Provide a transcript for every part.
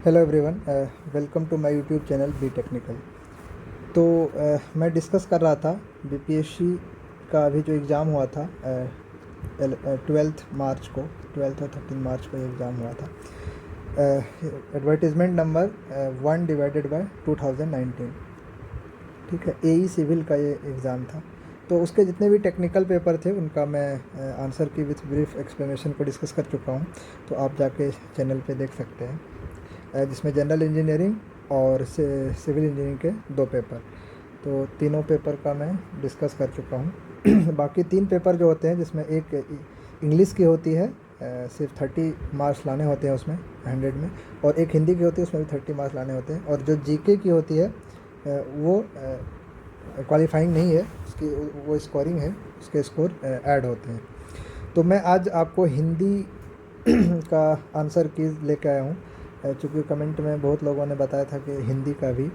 Hello everyone, welcome to my YouTube channel be technical. तो मैं discuss कर रहा था बीपीएससी का अभी जो एग्ज़ाम हुआ था 12 मार्च को, 12 और 13 मार्च को एग्ज़ाम हुआ था। एडवर्टीज़मेंट नंबर 1/2019, ठीक है। एई सिविल का ये एग्ज़ाम था। तो उसके जितने भी टेक्निकल पेपर थे उनका मैं आंसर की विथ ब्रीफ एक्सप्लेनेशन को डिस्कस कर चुका हूँ। तो आप जाके चैनल पे देख सकते हैं, जिसमें जनरल इंजीनियरिंग और सिविल इंजीनियरिंग के 2 पेपर, तो तीनों पेपर का मैं डिस्कस कर चुका हूँ। बाकी 3 पेपर जो होते हैं, जिसमें एक इंग्लिश की होती है, सिर्फ 30 मार्क्स लाने होते हैं उसमें 100 में, और एक हिंदी की होती है, उसमें भी 30 मार्क्स लाने होते हैं। और जो जीके की होती है वो क्वालिफाइंग नहीं है, उसकी वो स्कोरिंग है, उसके स्कोर ऐड होते हैं। तो मैं आज आपको हिंदी का आंसर कीज लेके आया हूँ, चूँकि कमेंट में बहुत लोगों ने बताया था कि हिंदी का भी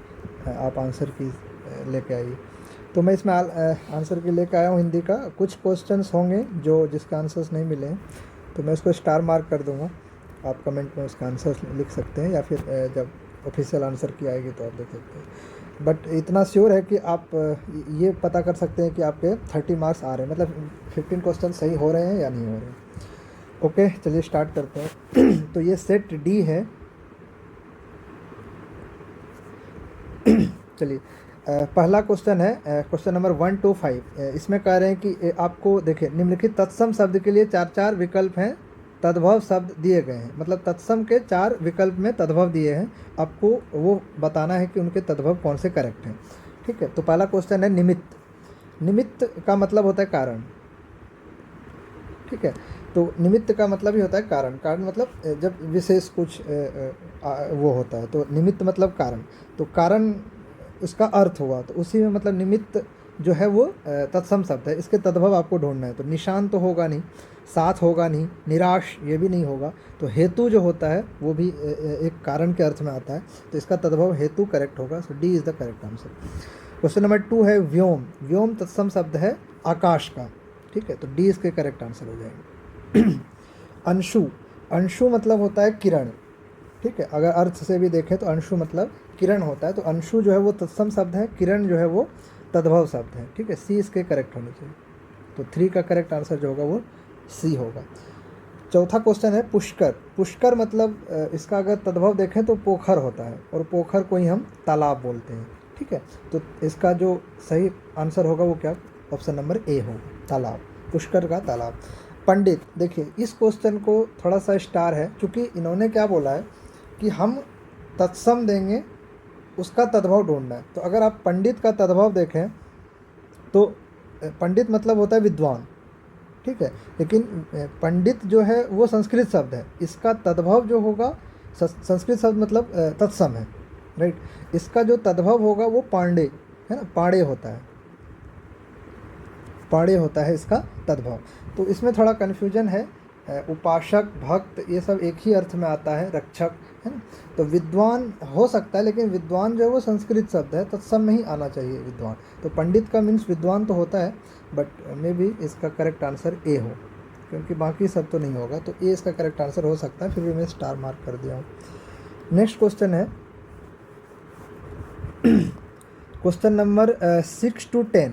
आप आंसर कीज लेके आइए। तो मैं इसमें आंसर की लेके आया हूँ हिंदी का। कुछ क्वेश्चंस होंगे जो जिसके आंसर्स नहीं मिले हैं, तो मैं उसको स्टार मार्क कर दूँगा। आप कमेंट में उसका आंसर लिख सकते हैं, या फिर जब ऑफिशियल आंसर की आएगी तो आप देख सकते हैं। बट इतना श्योर है कि आप ये पता कर सकते हैं कि आपके 30 मार्क्स आ रहे हैं, मतलब 15 क्वेश्चन सही हो रहे हैं या नहीं हो रहे हैं। ओके, चलिए स्टार्ट करते हैं। तो ये सेट डी है। चलिए, पहला क्वेश्चन है, क्वेश्चन नंबर 1 to 5। इसमें कह रहे हैं कि आपको देखिए, निम्नलिखित तत्सम शब्द के लिए 4 विकल्प हैं, तद्भव शब्द दिए गए हैं। मतलब तत्सम के 4 विकल्प में तद्भव दिए हैं, आपको वो बताना है कि उनके तद्भव कौन से करेक्ट हैं। ठीक है, तो पहला क्वेश्चन है निमित्त। निमित्त का मतलब होता है कारण। ठीक है, तो निमित्त का मतलब ही होता है कारण। कारण मतलब जब विशेष कुछ वो होता है, तो निमित्त मतलब कारण। तो कारण उसका अर्थ हुआ, तो उसी में मतलब निमित्त जो है वो तत्सम शब्द है। इसके तद्भव आपको ढूंढना है। तो निशान तो होगा नहीं, साथ होगा नहीं, निराश ये भी नहीं होगा। तो हेतु जो होता है वो भी एक कारण के अर्थ में आता है, तो इसका तद्भव हेतु करेक्ट होगा। So D is the correct answer. Question number 2 है व्योम। व्योम तत्सम शब्द है आकाश का। ठीक है, तो डी इसके करेक्ट आंसर हो जाएगा। अंशु। अंशु मतलब होता है किरण। ठीक है, अगर अर्थ से भी देखें तो अंशु मतलब किरण होता है। तो अंशु जो है वो तत्सम शब्द है, किरण जो है वो तद्भव शब्द है। ठीक है, सी इसके करेक्ट होने चाहिए। तो 3 का करेक्ट आंसर जो होगा वो सी होगा। चौथा क्वेश्चन है पुष्कर। पुष्कर मतलब इसका अगर तद्भव देखें तो पोखर होता है, और पोखर को ही हम तालाब बोलते हैं। ठीक है, तो इसका जो सही आंसर होगा वो क्या, ऑप्शन नंबर ए होगा, तालाब। पुष्कर का तालाब। पंडित, देखिए इस क्वेश्चन को थोड़ा सा स्टार है, क्योंकि इन्होंने क्या बोला है कि हम तत्सम देंगे, उसका तद्भव ढूंढना है। तो अगर आप पंडित का तद्भव देखें तो पंडित मतलब होता है विद्वान। ठीक है, लेकिन पंडित जो है वो संस्कृत शब्द है, इसका तद्भव जो होगा संस्कृत शब्द मतलब तत्सम है, राइट। इसका जो तद्भव होगा वो पांडे है ना, पाड़े होता है, पाड़े होता है इसका तद्भव। तो इसमें थोड़ा कन्फ्यूजन है। उपासक, भक्त ये सब एक ही अर्थ में आता है, रक्षक है ना। तो विद्वान हो सकता है, लेकिन विद्वान जो है वो संस्कृत शब्द है, तत्सम में ही आना चाहिए विद्वान। तो पंडित का मीन्स विद्वान तो होता है, बट मे बी इसका करेक्ट आंसर ए हो, क्योंकि बाकी सब तो नहीं होगा। तो ए इसका करेक्ट आंसर हो सकता है, फिर भी मैं स्टार मार्क कर दिया हूँ। नेक्स्ट क्वेश्चन है क्वेश्चन नंबर 6 to 10।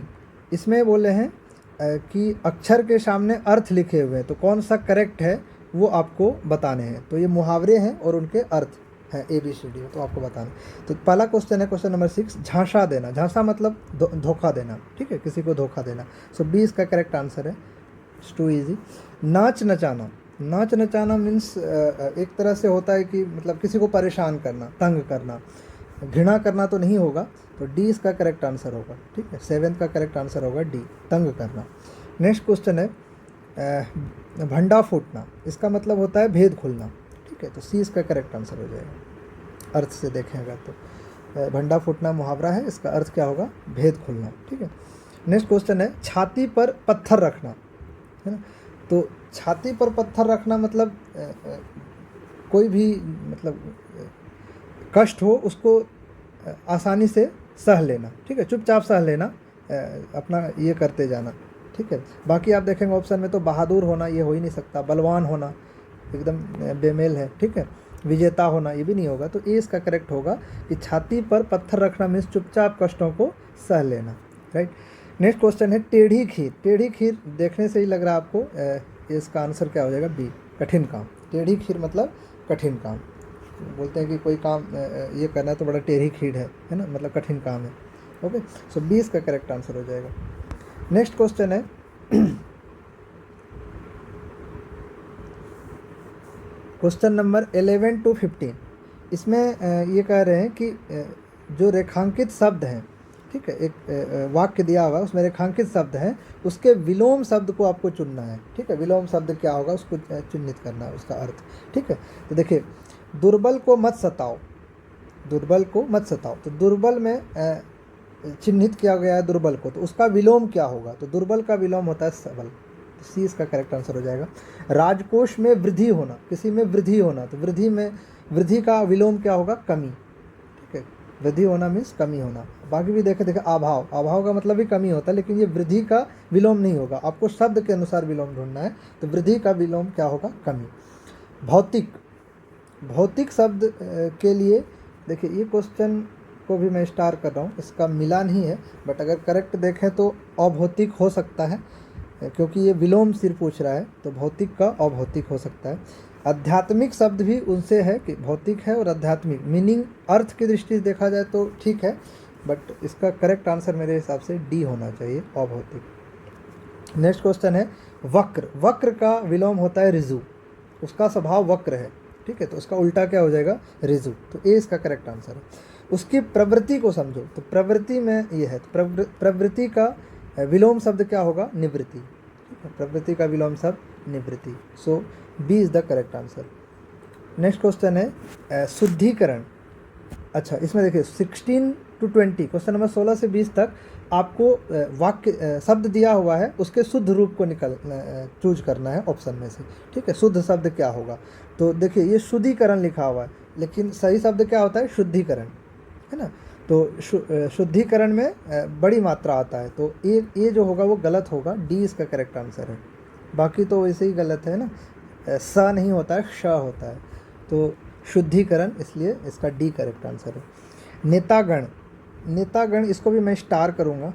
इसमें बोले हैं कि अक्षर के सामने अर्थ लिखे हुए हैं, तो कौन सा करेक्ट है वो आपको बताने हैं। तो ये मुहावरे हैं और उनके अर्थ हैं ABCD, तो आपको बताना। तो पहला क्वेश्चन है क्वेश्चन नंबर 6, झांसा देना। झांसा मतलब धोखा देना। ठीक है, किसी को धोखा देना। सो बी इसका करेक्ट आंसर है। It's too easy. नाच नचाना। नाच नचाना मीन्स एक तरह से होता है कि मतलब किसी को परेशान करना, तंग करना, घृणा करना तो नहीं होगा। तो डी इसका करेक्ट आंसर होगा। ठीक है, 7th का करेक्ट आंसर होगा डी, तंग करना। नेक्स्ट क्वेश्चन है भंडा फूटना। इसका मतलब होता है भेद खुलना। ठीक है, तो सी इसका करेक्ट आंसर हो जाएगा, अर्थ से देखें अगर तो। भंडा फूटना मुहावरा है, इसका अर्थ क्या होगा, भेद खुलना। ठीक है, नेक्स्ट क्वेश्चन है छाती पर पत्थर रखना, है ना। तो छाती पर पत्थर रखना मतलब कोई भी मतलब कष्ट हो उसको आसानी से सह लेना। ठीक है, चुपचाप सह लेना, अपना ये करते जाना। ठीक है, बाकी आप देखेंगे ऑप्शन में तो बहादुर होना ये हो ही नहीं सकता, बलवान होना एकदम बेमेल है। ठीक है, विजेता होना ये भी नहीं होगा। तो ए इसका करेक्ट होगा कि छाती पर पत्थर रखना मीन्स चुपचाप कष्टों को सह लेना, राइट। नेक्स्ट क्वेश्चन है टेढ़ी खीर। टेढ़ी खीर देखने से ही लग रहा है आपको, इसका आंसर क्या हो जाएगा, बी, कठिन काम। टेढ़ी खीर मतलब कठिन काम। बोलते हैं कि कोई काम ये करना है तो बड़ा टेढ़ी खीर है ना, मतलब कठिन काम है। ओके, सो बी इसका करेक्ट आंसर हो जाएगा। नेक्स्ट क्वेश्चन है क्वेश्चन नंबर 11 to 15। इसमें ये कह रहे हैं कि जो रेखांकित शब्द हैं, ठीक है, एक वाक्य दिया हुआ है उसमें रेखांकित शब्द हैं, उसके विलोम शब्द को आपको चुनना है, ठीक है। विलोम शब्द क्या होगा उसको चिन्हित करना है, उसका अर्थ, ठीक है। तो देखिए, दुर्बल को मत सताओ, दुर्बल को मत सताओ, तो दुर्बल में चिन्हित किया गया है दुर्बल को, तो उसका विलोम क्या होगा, तो दुर्बल का विलोम होता है सबल, तो सी इसका करेक्ट आंसर हो जाएगा। राजकोष में वृद्धि होना, किसी में वृद्धि होना, तो वृद्धि में, वृद्धि का विलोम क्या होगा, कमी, ठीक है। वृद्धि होना मीन्स कमी होना। बाकी भी देखे अभाव, अभाव का मतलब भी कमी होता है, लेकिन ये वृद्धि का विलोम नहीं होगा, आपको शब्द के अनुसार विलोम ढूंढना है। तो वृद्धि का विलोम क्या होगा, कमी। भौतिक, भौतिक शब्द के लिए देखिए, ये क्वेश्चन को भी मैं स्टार कर रहा हूँ, इसका मिला नहीं है, बट अगर करेक्ट देखें तो अभौतिक हो सकता है, क्योंकि ये विलोम सिर्फ पूछ रहा है, तो भौतिक का अभौतिक हो सकता है। आध्यात्मिक शब्द भी उनसे है कि भौतिक है और आध्यात्मिक, मीनिंग अर्थ की दृष्टि से देखा जाए तो ठीक है, बट इसका करेक्ट आंसर मेरे हिसाब से डी होना चाहिए, अभौतिक। नेक्स्ट क्वेश्चन है वक्र। वक्र का विलोम होता है ऋजु, उसका स्वभाव वक्र है, ठीक है, तो उसका उल्टा क्या हो जाएगा, ऋजु, तो ए इसका करेक्ट आंसर है। उसकी प्रवृत्ति को समझो, तो प्रवृत्ति में ये है, तो प्रवृत्ति का विलोम शब्द क्या होगा, निवृत्ति, ठीक है, प्रवृत्ति का विलोम शब्द निवृत्ति, so B is the correct answer. Next question है शुद्धिकरण। अच्छा, इसमें देखिए 16 to 20, क्वेश्चन नंबर 16 से 20 तक आपको वाक्य शब्द दिया हुआ है, उसके शुद्ध रूप को चूज करना है ऑप्शन में से, ठीक है। शुद्ध शब्द क्या होगा, तो देखिए ये शुद्धिकरण लिखा हुआ है, लेकिन सही शब्द क्या होता है, शुद्धिकरण, है ना। तो शुद्धिकरण में बड़ी मात्रा आता है, तो ये जो होगा वो गलत होगा, डी इसका करेक्ट आंसर है। बाकी तो वैसे ही गलत है ना, स नहीं होता है, श होता है, तो शुद्धिकरण, इसलिए इसका डी करेक्ट आंसर है। नेतागण, नेतागण इसको भी मैं स्टार करूँगा,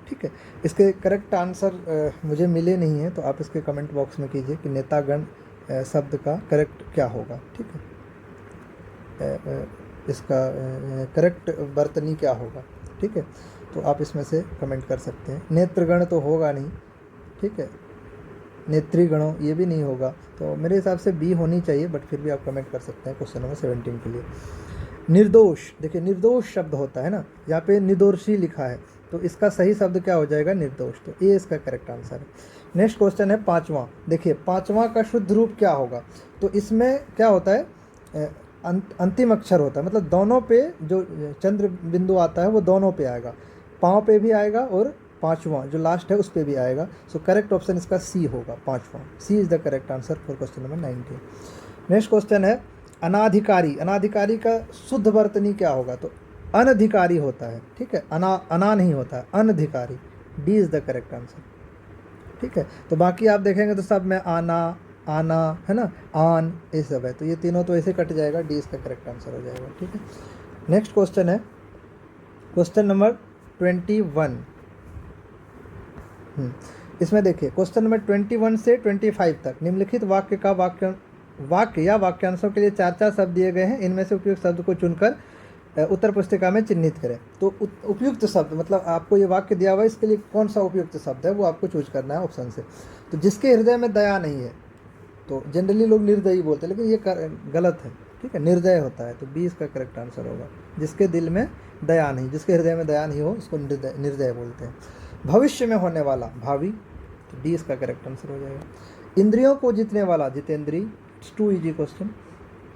ठीक है। इसके करेक्ट आंसर मुझे मिले नहीं हैं, तो आप इसके कमेंट बॉक्स में कीजिए कि नेतागण शब्द का करेक्ट क्या होगा, ठीक है, इसका करेक्ट वर्तनी क्या होगा, ठीक है, तो आप इसमें से कमेंट कर सकते हैं। नेत्रगण तो होगा नहीं, ठीक है, नेत्रीगणों ये भी नहीं होगा, तो मेरे हिसाब से बी होनी चाहिए, बट फिर भी आप कमेंट कर सकते हैं क्वेश्चन नंबर 17 के लिए। निर्दोष, देखिए निर्दोष शब्द होता है ना, यहाँ पे निर्दोषी लिखा है, तो इसका सही शब्द क्या हो जाएगा, निर्दोष, तो ये इसका करेक्ट आंसर है। नेक्स्ट क्वेश्चन है 5वां। देखिए 5वां का शुद्ध रूप क्या होगा, तो इसमें क्या होता है, अंतिम अक्षर होता है, मतलब दोनों पे जो चंद्र बिंदु आता है वो दोनों पे आएगा, पाँव पे भी आएगा और 5वां जो लास्ट है उस पे भी आएगा, सो करेक्ट ऑप्शन इसका सी होगा, 5वां, C is the correct answer for question number 19। Next question है अनाधिकारी। अनाधिकारी का शुद्ध वर्तनी क्या होगा, तो अनधिकारी होता है, ठीक है, अना नहीं होता है, अनधिकारी, D is the correct answer, ठीक है। तो बाकी आप देखेंगे तो सब में आना है ना, आन, ये सब है, तो ये तीनों तो ऐसे कट जाएगा, डी इसका करेक्ट आंसर हो जाएगा, ठीक है। नेक्स्ट क्वेश्चन है क्वेश्चन नंबर 21। इसमें देखिए क्वेश्चन नंबर 21 से 25 तक निम्नलिखित वाक्य का वाक्य या वाक्यांशों के लिए 4 शब्द दिए गए हैं, इनमें से उपयुक्त शब्द को चुनकर उत्तर पुस्तिका में चिन्हित करें। तो उपयुक्त शब्द मतलब आपको ये वाक्य दिया हुआ है, इसके लिए कौन सा उपयुक्त शब्द है वो आपको चूज करना है ऑप्शन से। तो जिसके हृदय में दया नहीं है, तो जनरली लोग निर्दयी बोलते हैं, लेकिन ये गलत है, ठीक है, निर्दय होता है, तो बी इसका करेक्ट आंसर होगा। जिसके दिल में दया नहीं, जिसके हृदय में दया नहीं हो उसको निर्दय बोलते हैं। भविष्य में होने वाला, भावी, तो डी इसका करेक्ट आंसर हो जाएगा। इंद्रियों को जीतने वाला, जितेंद्री, it's too easy question,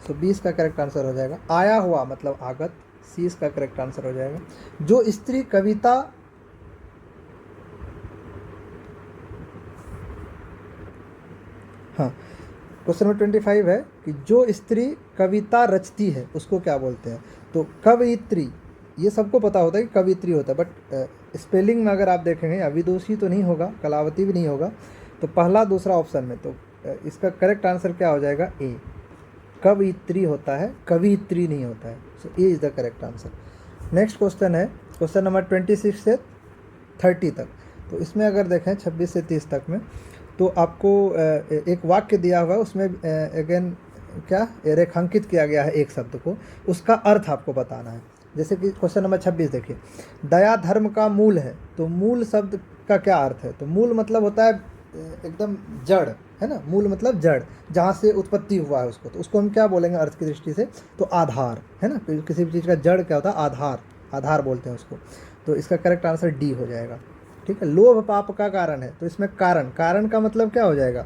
so B इसका करेक्ट आंसर हो जाएगा। आया हुआ मतलब आगत, सी इसका करेक्ट आंसर हो जाएगा। जो स्त्री कविता, हाँ, क्वेश्चन नंबर 25 है कि जो स्त्री कविता रचती है उसको क्या बोलते हैं, तो कवयित्री, ये सबको पता होता है कि कवित्री होता है, बट स्पेलिंग में अगर आप देखेंगे अविदोषी तो नहीं होगा, कलावती भी नहीं होगा, तो पहला दूसरा ऑप्शन में, तो इसका करेक्ट आंसर क्या हो जाएगा, ए, कवयित्री होता है, कवियित्री नहीं होता है। So A is the correct answer. Next question है क्वेश्चन नंबर 26 से 30 तक। तो इसमें अगर देखें 26 से 30 तक में, तो आपको एक वाक्य दिया हुआ है, उसमें अगेन क्या रेखांकित किया गया है एक शब्द को, उसका अर्थ आपको बताना है। जैसे कि क्वेश्चन नंबर 26 देखिए, दया धर्म का मूल है। तो मूल शब्द का क्या अर्थ है? तो मूल मतलब होता है एकदम जड़, है ना। मूल मतलब जड़, जहाँ से उत्पत्ति हुआ है उसको, तो उसको हम क्या बोलेंगे अर्थ की दृष्टि से? तो आधार, है ना। किसी भी चीज़ का जड़ क्या होता है? आधार, आधार बोलते हैं उसको। तो इसका करेक्ट आंसर डी हो जाएगा। ठीक है। लोभ पाप का कारण है, तो इसमें कारण, कारण का मतलब क्या हो जाएगा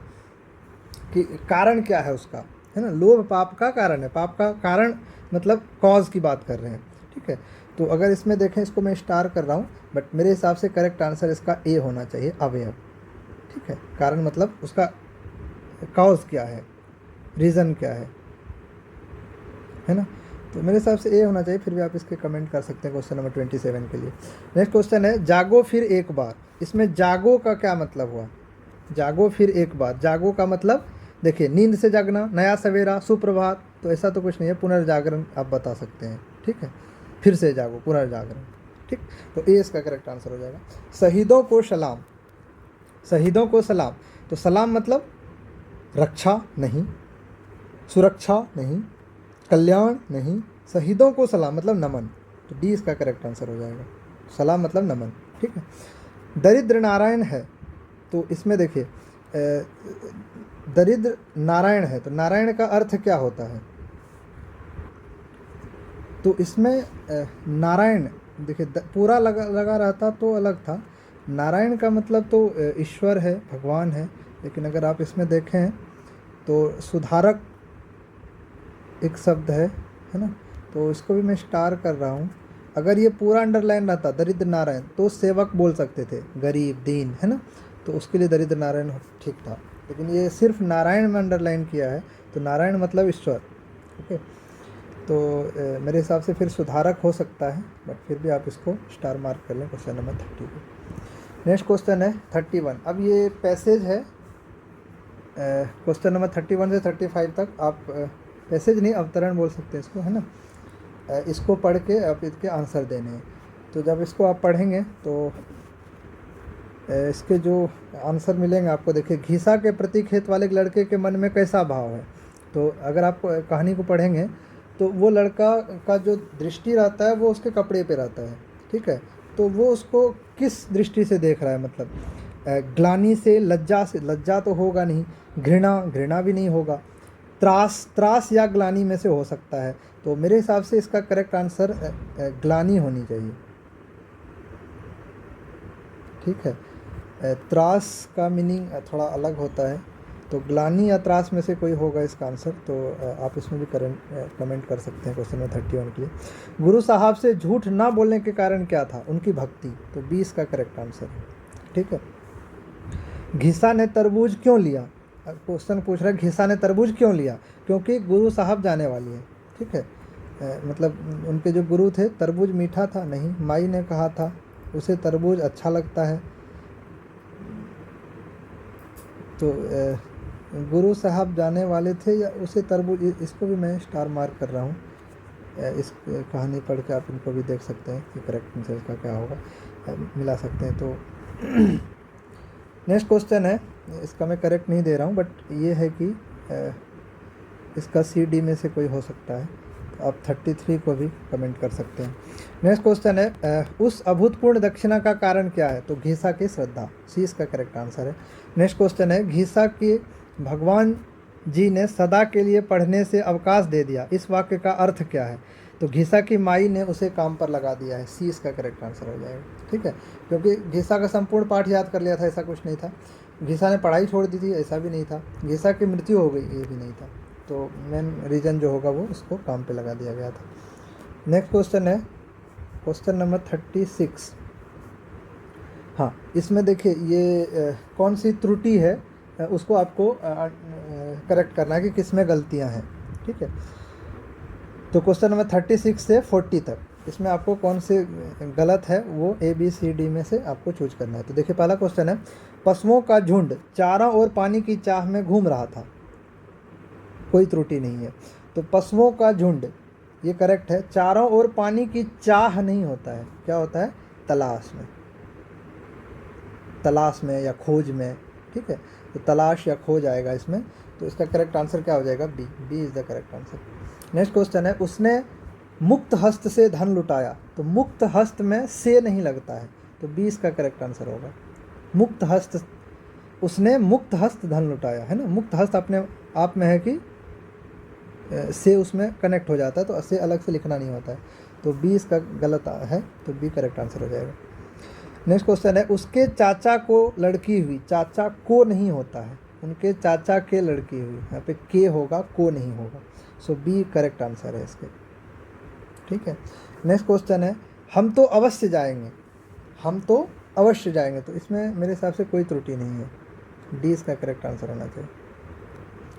कि कारण क्या है उसका, है ना। लोभ पाप का कारण है, पाप का कारण मतलब कॉज की बात कर रहे हैं। ठीक है। तो अगर इसमें देखें, इसको मैं स्टार कर रहा हूँ, बट मेरे हिसाब से करेक्ट आंसर इसका ए होना चाहिए, अवयव। ठीक है। कारण मतलब उसका कॉज क्या है, रीज़न क्या है ना। तो मेरे हिसाब से ए होना चाहिए, फिर भी आप इसके कमेंट कर सकते हैं क्वेश्चन नंबर 27 के लिए। नेक्स्ट क्वेश्चन है, जागो फिर एक बार। इसमें जागो का क्या मतलब हुआ? जागो फिर एक बार, जागो का मतलब देखिए, नींद से जागना, नया सवेरा, सुप्रभात। तो ऐसा तो कुछ नहीं है, पुनर्जागरण आप बता सकते हैं। ठीक है। फिर से जागो, पुनर्जागरण। ठीक। तो ए इसका करेक्ट आंसर हो जाएगा। शहीदों को सलाम, शहीदों को सलाम। तो सलाम मतलब रक्षा नहीं, सुरक्षा नहीं, कल्याण नहीं, शहीदों को सलाम मतलब नमन। तो डी इसका करेक्ट आंसर हो जाएगा। सलाम मतलब नमन। ठीक है। दरिद्र नारायण है। तो इसमें देखिए दरिद्र नारायण है, तो नारायण का अर्थ क्या होता है? तो इसमें नारायण देखिए पूरा लगा रहता तो अलग था। नारायण का मतलब तो ईश्वर है, भगवान है। लेकिन अगर आप इसमें देखें तो सुधारक एक शब्द है ना। तो इसको भी मैं स्टार कर रहा हूँ। अगर ये पूरा अंडरलाइन रहता दरिद्र नारायण, तो सेवक बोल सकते थे, गरीब दीन, है ना। तो उसके लिए दरिद्र नारायण ठीक था। लेकिन ये सिर्फ नारायण में अंडरलाइन किया है, तो नारायण मतलब ईश्वर। ओके। तो मेरे हिसाब से फिर सुधारक हो सकता है, बट फिर भी आप इसको स्टार मार्क कर लें क्वेश्चन नंबर 30 को। नेक्स्ट क्वेश्चन है 31। अब ये पैसेज है क्वेश्चन नंबर 31 से 35 तक। आप पैसेज नहीं, अवतरण बोल सकते हैं इसको, है ना। इसको पढ़ के आप इसके आंसर देने हैं। तो जब इसको आप पढ़ेंगे तो इसके जो आंसर मिलेंगे आपको, देखिए, घीसा के प्रति खेत वाले लड़के के मन में कैसा भाव है। तो अगर आप कहानी को पढ़ेंगे तो वो लड़का का जो दृष्टि रहता है वो उसके कपड़े पे रहता है। ठीक है। तो वो उसको किस दृष्टि से देख रहा है, मतलब ग्लानि से, लज्जा से, लज्जा तो होगा नहीं, घृणा, घृणा भी नहीं होगा, त्रास, त्रास या ग्लानि में से हो सकता है। तो मेरे हिसाब से इसका करेक्ट आंसर ग्लानि होनी चाहिए। ठीक है। त्रास का मीनिंग थोड़ा अलग होता है, तो ग्लानि या त्रास में से कोई होगा इसका आंसर। तो आप इसमें भी कमेंट कर सकते हैं क्वेश्चन नंबर 31 के लिए। गुरु साहब से झूठ ना बोलने के कारण क्या था? उनकी भक्ति। तो 20 का करेक्ट आंसर है। ठीक है। घिसा ने तरबूज क्यों लिया? क्वेश्चन पूछ रहा है घिसा ने तरबूज क्यों लिया? क्योंकि गुरु साहब जाने वाली है। ठीक है। मतलब उनके जो गुरु थे, तरबूज मीठा था नहीं, माई ने कहा था उसे तरबूज अच्छा लगता है। तो गुरु साहब जाने वाले थे या उसे तरबूज, इसको भी मैं स्टार मार्क कर रहा हूँ। इस कहानी पढ़ के आप इनको भी देख सकते हैं कि करेक्ट आंसर इसका क्या होगा, मिला सकते हैं। तो नेक्स्ट क्वेश्चन है, इसका मैं करेक्ट नहीं दे रहा हूँ, बट ये है कि इसका सी डी में से कोई हो सकता है। तो आप 33 को भी कमेंट कर सकते हैं। नेक्स्ट क्वेश्चन है, उस अभूतपूर्ण दक्षिणा का कारण क्या है? तो घीसा की श्रद्धा, सी इसका करेक्ट आंसर है। नेक्स्ट क्वेश्चन है, घीसा के भगवान जी ने सदा के लिए पढ़ने से अवकाश दे दिया, इस वाक्य का अर्थ क्या है? तो घीसा की माई ने उसे काम पर लगा दिया है, सी इसका करेक्ट आंसर हो जाएगा। ठीक है। क्योंकि घीसा का संपूर्ण पाठ याद कर लिया था, ऐसा कुछ नहीं था। घीसा ने पढ़ाई छोड़ दी थी, ऐसा भी नहीं था। घीसा की मृत्यु हो गई, ये भी नहीं था। तो मेन रीज़न जो होगा वो उसको काम पे लगा दिया गया था। नेक्स्ट क्वेश्चन है क्वेश्चन नंबर 36। हाँ, इसमें देखिए ये कौन सी त्रुटि है, उसको आपको करेक्ट करना है कि किस में गलतियाँ हैं। ठीक है। तो क्वेश्चन नंबर 36 से 40 तक, इसमें आपको कौन से गलत है वो ABCD में से आपको चूज करना है। तो देखिए पहला क्वेश्चन है, पशुओं का झुंड चारा और पानी की चाह में घूम रहा था, कोई त्रुटि नहीं है। तो तो पशुओं का झुंड, ये करेक्ट है। चारों ओर पानी की चाह नहीं होता है, क्या होता है? तलाश में, तलाश में या खोज में, ठीक है। तो तलाश या खोज आएगा इसमें। तो इसका करेक्ट आंसर क्या हो जाएगा? B. B is the correct answer. Next question है, उसने मुक्त हस्त से धन लुटाया। तो मुक्त हस्त में से नहीं लगता है, तो बी इसका करेक्ट आंसर होगा। मुक्त हस्त, उसने मुक्त हस्त धन लुटाया, है ना। मुक्त हस्त अपने आप में है कि से उसमें कनेक्ट हो जाता है, तो से अलग से लिखना नहीं होता है। तो बी इसका गलत है, तो बी करेक्ट आंसर हो जाएगा। नेक्स्ट क्वेश्चन है, उसके चाचा को लड़की हुई। चाचा को नहीं होता है, उनके चाचा के लड़की हुई। यहाँ पे के होगा, को नहीं होगा। सो बी करेक्ट आंसर है इसके, ठीक है। नेक्स्ट क्वेश्चन है, हम तो अवश्य जाएंगे। हम तो अवश्य जाएंगे, तो इसमें मेरे हिसाब से कोई त्रुटि नहीं है। डी इसका करेक्ट आंसर होना चाहिए।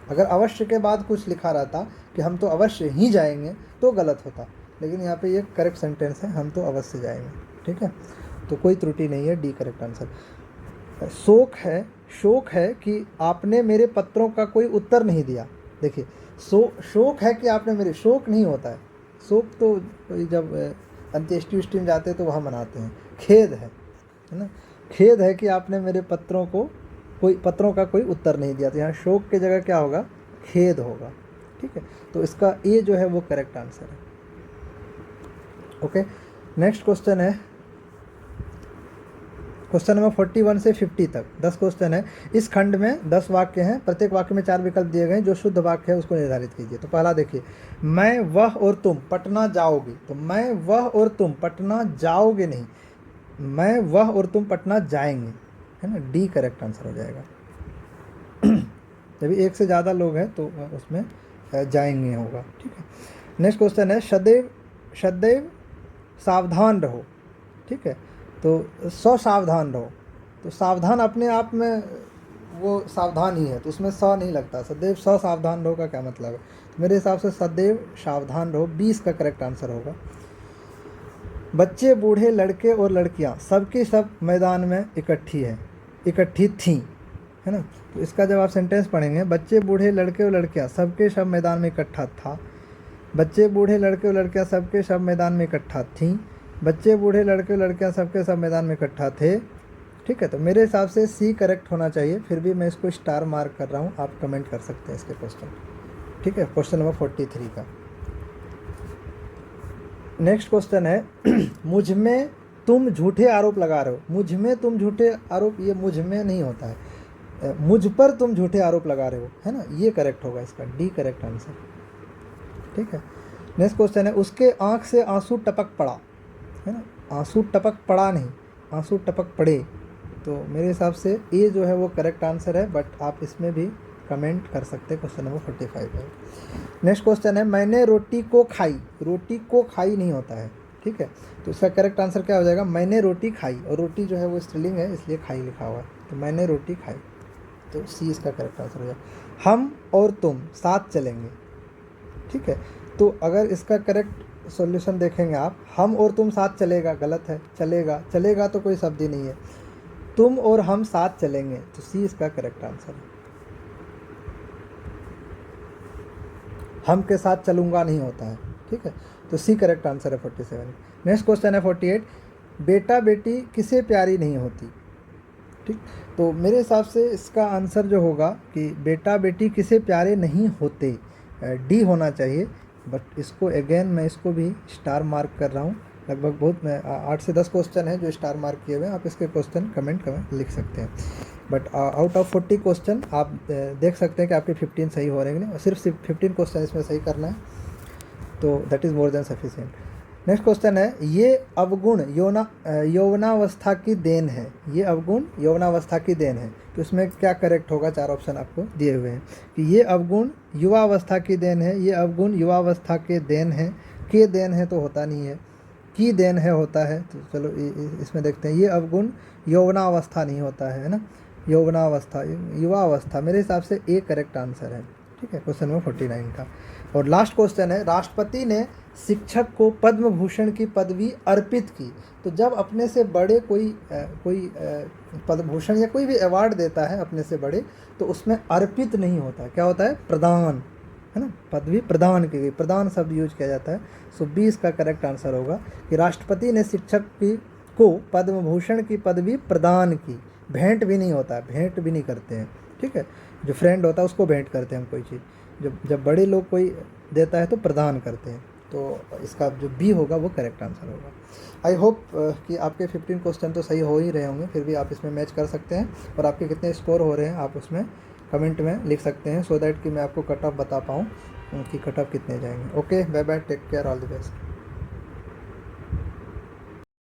अगर अवश्य के बाद कुछ लिखा रहता कि हम तो अवश्य ही जाएंगे, तो गलत होता, लेकिन यहाँ पे ये करेक्ट सेंटेंस है, हम तो अवश्य जाएंगे, ठीक है। तो कोई त्रुटि नहीं है, डी करेक्ट आंसर। शोक है कि आपने मेरे पत्रों का कोई उत्तर नहीं दिया। देखिए, शोक है कि आपने मेरे, शोक नहीं होता है। शोक तो जब अंत्येष्टि उष्टि में जाते हैं तो वहाँ मनाते हैं। खेद है ना, खेद है कि आपने मेरे पत्रों का कोई उत्तर नहीं दिया। तो यहाँ शोक की जगह क्या होगा? खेद होगा, ठीक है। तो इसका ए जो है वो करेक्ट आंसर है। ओके, नेक्स्ट क्वेश्चन है, क्वेश्चन नंबर 41 से 50 तक 10 क्वेश्चन है। इस खंड में 10 वाक्य हैं, प्रत्येक वाक्य में 4 विकल्प दिए गए हैं। जो शुद्ध वाक्य है उसको निर्धारित कीजिए। तो पहला देखिए, मैं, वह और तुम पटना जाओगे। तो मैं, वह और तुम पटना जाओगे नहीं, मैं, वह और तुम पटना जाएंगे, है ना। डी करेक्ट आंसर हो जाएगा। जब एक से ज़्यादा लोग हैं तो उसमें जाएंगे होगा, ठीक है। नेक्स्ट क्वेश्चन है, सदैव सावधान रहो, ठीक है। तो सावधान रहो, तो सावधान अपने आप में वो सावधान ही है, तो उसमें स नहीं लगता। सदैव सावधान रहो का क्या मतलब है? तो मेरे हिसाब से सदैव सावधान रहो, 20 का करेक्ट आंसर होगा। बच्चे, बूढ़े, लड़के और लड़कियां सबके सब मैदान में इकट्ठी थीं, है ना। तो इसका जब आप सेंटेंस पढ़ेंगे, बच्चे, बूढ़े, लड़के और लड़कियां सबके सब मैदान में इकट्ठा था। बच्चे, बूढ़े, लड़के और लड़कियां सबके सब मैदान में इकट्ठा थीं। बच्चे, बूढ़े, लड़के और लड़कियां सबके सब मैदान में इकट्ठा थे, ठीक है। तो मेरे हिसाब से सी करेक्ट होना चाहिए, फिर भी मैं इसको स्टार मार्क कर रहा हूँ, आप कमेंट कर सकते हैं इसके क्वेश्चन, ठीक है। क्वेश्चन नंबर 43 का नेक्स्ट क्वेश्चन है, मुझ में तुम झूठे आरोप लगा रहे हो। मुझ में तुम झूठे आरोप, ये मुझ में नहीं होता है, मुझ पर तुम झूठे आरोप लगा रहे हो, है ना। ये करेक्ट होगा इसका, डी करेक्ट आंसर, ठीक है। नेक्स्ट क्वेश्चन है, उसके आँख से आंसू टपक पड़ा, है ना। आंसू टपक पड़ा नहीं, आंसू टपक पड़े। तो मेरे हिसाब से ए जो है वो करेक्ट आंसर है, बट आप इसमें भी कमेंट कर सकते हैं। क्वेश्चन नंबर 45 है। नेक्स्ट क्वेश्चन है, मैंने रोटी को खाई। रोटी को खाई नहीं होता है, ठीक है। तो इसका करेक्ट आंसर क्या हो जाएगा? मैंने रोटी खाई, और रोटी जो है वो स्त्रीलिंग है, इसलिए खाई लिखा हुआ है। तो मैंने रोटी खाई, तो सी इसका करेक्ट आंसर हो जाएगा। हम और तुम साथ चलेंगे, ठीक है। तो अगर इसका करेक्ट सॉल्यूशन देखेंगे आप, हम और तुम साथ चलेगा गलत है, चलेगा तो कोई शब्द ही नहीं है। तुम और हम साथ चलेंगे, तो सी इसका करेक्ट आंसर है। हम के साथ चलूंगा नहीं होता है, ठीक है। तो सी करेक्ट आंसर है 47। नेक्स्ट क्वेश्चन है 48, बेटा बेटी किसे प्यारी नहीं होती, ठीक। तो मेरे हिसाब से इसका आंसर जो होगा कि बेटा बेटी किसे प्यारे नहीं होते, डी होना चाहिए। बट इसको अगेन मैं इसको भी स्टार मार्क कर रहा हूँ। लगभग बहुत 8 से 10 क्वेश्चन है जो स्टार मार्क किए हुए हैं, आप इसके क्वेश्चन कमेंट लिख सकते हैं। बट आउट ऑफ 40 क्वेश्चन आप देख सकते हैं कि आपके 15 सही हो रहे हैं, सिर्फ 15 क्वेश्चन इसमें सही करना है, तो that is more than sufficient. Next question है, ये अवगुण यौवनावस्था की देन है। ये अवगुण यौवनावस्था की देन है, तो इसमें क्या करेक्ट होगा? 4 ऑप्शन आपको दिए हुए हैं कि ये अवगुण युवावस्था की देन है, ये अवगुण युवावस्था के देन है, के देन है तो होता नहीं है, की देन है होता है। तो चलो इसमें देखते हैं, ये अवगुण यौवनावस्था नहीं होता है ना, यौवनावस्था युवावस्था। मेरे हिसाब से ए करेक्ट आंसर है, ठीक है, क्वेश्चन नंबर 49 का। और लास्ट क्वेश्चन है, राष्ट्रपति ने शिक्षक को पद्म भूषण की पदवी अर्पित की। तो जब अपने से बड़े कोई पद्म भूषण या कोई भी अवार्ड देता है अपने से बड़े, तो उसमें अर्पित नहीं होता है, क्या होता है? प्रदान, है ना, पदवी प्रदान की गई, प्रदान शब्द यूज किया जाता है। सो 20 का करेक्ट आंसर होगा कि राष्ट्रपति ने शिक्षक की को पद्म भूषण की पदवी प्रदान की। भेंट भी नहीं होता है, भेंट भी नहीं करते हैं, ठीक है। जो फ्रेंड होता है उसको भेंट करते हैं हम कोई चीज़, जब बड़े लोग कोई देता है तो प्रदान करते हैं। तो इसका जो बी होगा वो करेक्ट आंसर होगा। आई होप कि आपके 15 क्वेश्चन तो सही हो ही रहे होंगे, फिर भी आप इसमें मैच कर सकते हैं। और आपके कितने स्कोर हो रहे हैं आप उसमें कमेंट में लिख सकते हैं, सो दैट कि मैं आपको कट ऑफ बता पाऊँ कि कट ऑफ कितने जाएंगे। Okay, bye bye, take care, all the best.